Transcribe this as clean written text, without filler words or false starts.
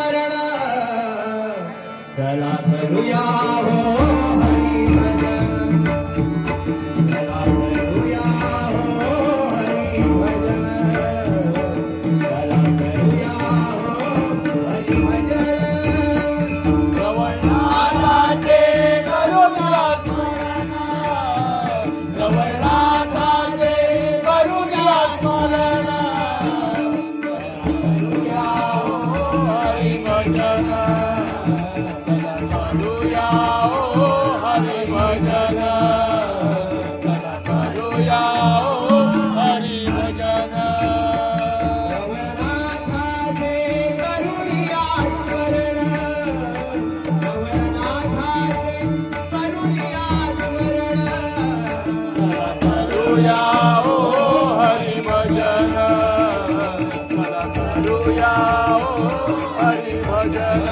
स्मरण चला करूया हो हरी भजन चला करूया हो हरी भजन चला करूया हो हरी भजन जवळनाथाचे करूया स्मरण जवळनाथाचे करूया स्मरण करूया हो हरी भजन करूया हो हरी भजन करूया हो हरी भजन जवळनाथाचे करूया स्मरण जवळनाथाचे करूया स्मरण करूया हो हरी भजन करूया हो हरी भजन